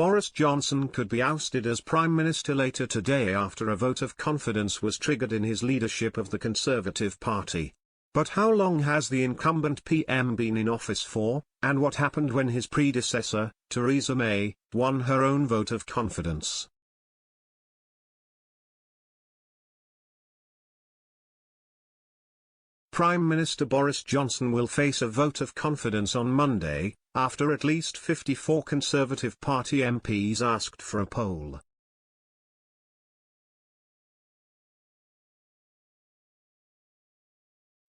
Boris Johnson could be ousted as Prime Minister later today after a vote of confidence was triggered in his leadership of the Conservative Party. But how long has the incumbent PM been in office for, and what happened when his predecessor, Theresa May, won her own vote of confidence? Prime Minister Boris Johnson will face a vote of confidence on Monday, after at least 54 Conservative Party MPs asked for a poll.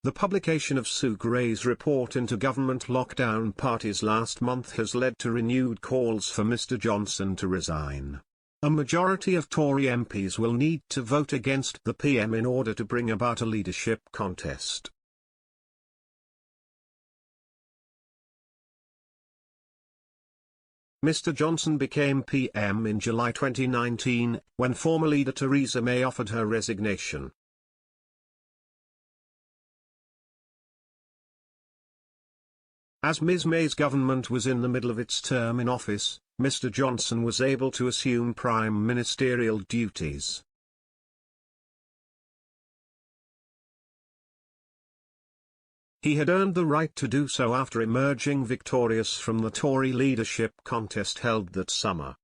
The publication of Sue Gray's report into government lockdown parties last month has led to renewed calls for Mr. Johnson to resign. A majority of Tory MPs will need to vote against the PM in order to bring about a leadership contest. Mr. Johnson became PM in July 2019, when former leader Theresa May offered her resignation. As Ms. May's government was in the middle of its term in office, Mr. Johnson was able to assume prime ministerial duties. He had earned the right to do so after emerging victorious from the Tory leadership contest held that summer.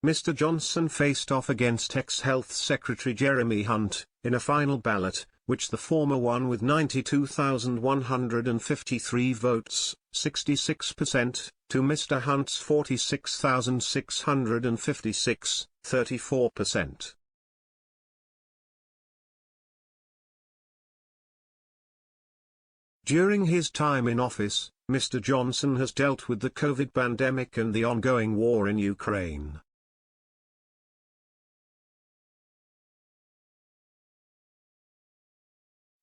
Mr. Johnson faced off against ex-Health Secretary Jeremy Hunt, in a final ballot, which the former won with 92,153 votes, 66%, to Mr. Hunt's 46,656, 34%. During his time in office, Mr. Johnson has dealt with the COVID pandemic and the ongoing war in Ukraine.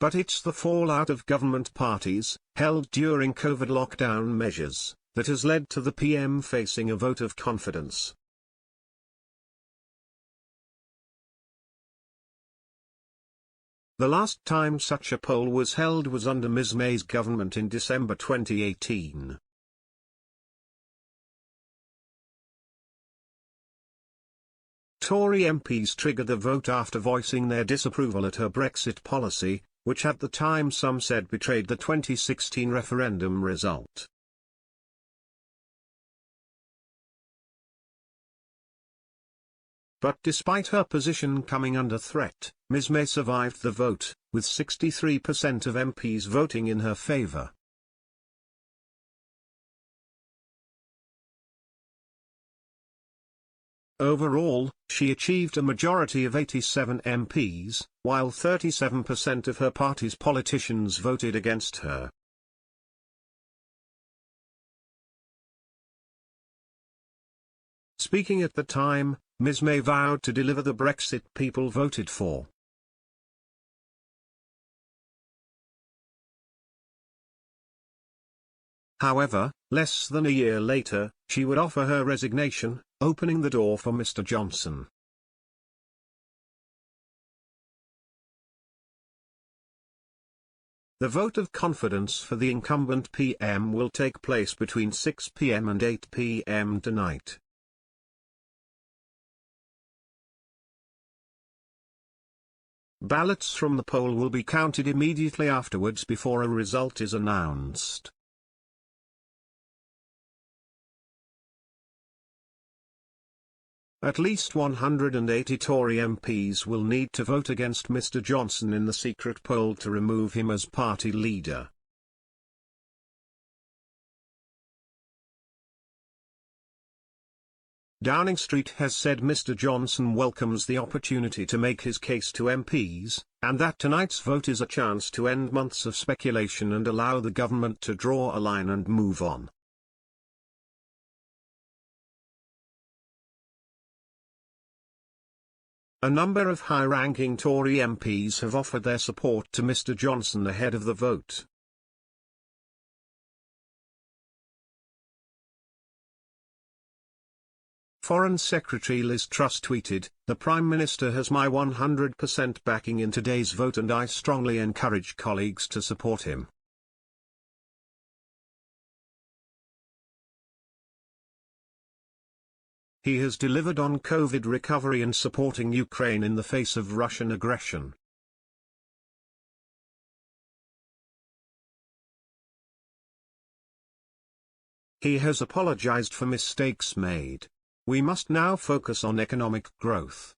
But it's the fallout of government parties, held during COVID lockdown measures, that has led to the PM facing a vote of confidence. The last time such a poll was held was under Ms. May's government in December 2018. Tory MPs triggered the vote after voicing their disapproval at her Brexit policy, which at the time some said betrayed the 2016 referendum result. But despite her position coming under threat, Ms. May survived the vote, with 63% of MPs voting in her favour. Overall, she achieved a majority of 87 MPs, while 37% of her party's politicians voted against her. Speaking at the time, Ms. May vowed to deliver the Brexit people voted for. However, less than a year later, she would offer her resignation, opening the door for Mr. Johnson. The vote of confidence for the incumbent PM will take place between 6 p.m. and 8 p.m. tonight. Ballots from the poll will be counted immediately afterwards before a result is announced. At least 180 Tory MPs will need to vote against Mr. Johnson in the secret poll to remove him as party leader. Downing Street has said Mr. Johnson welcomes the opportunity to make his case to MPs, and that tonight's vote is a chance to end months of speculation and allow the government to draw a line and move on. A number of high-ranking Tory MPs have offered their support to Mr. Johnson ahead of the vote. Foreign Secretary Liz Truss tweeted, "The Prime Minister has my 100% backing in today's vote and I strongly encourage colleagues to support him." He has delivered on COVID recovery and supporting Ukraine in the face of Russian aggression. He has apologized for mistakes made. We must now focus on economic growth.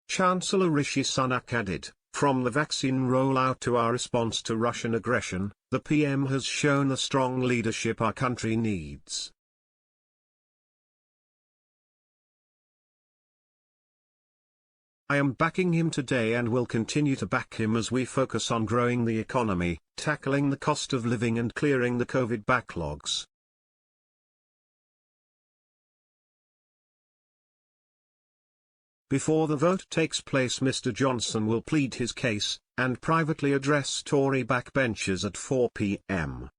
Chancellor Rishi Sunak added, "From the vaccine rollout to our response to Russian aggression, the PM has shown the strong leadership our country needs." I am backing him today and will continue to back him as we focus on growing the economy, tackling the cost of living and clearing the COVID backlogs. Before the vote takes place, Mr. Johnson will plead his case, and privately address Tory backbenchers at 4 p.m.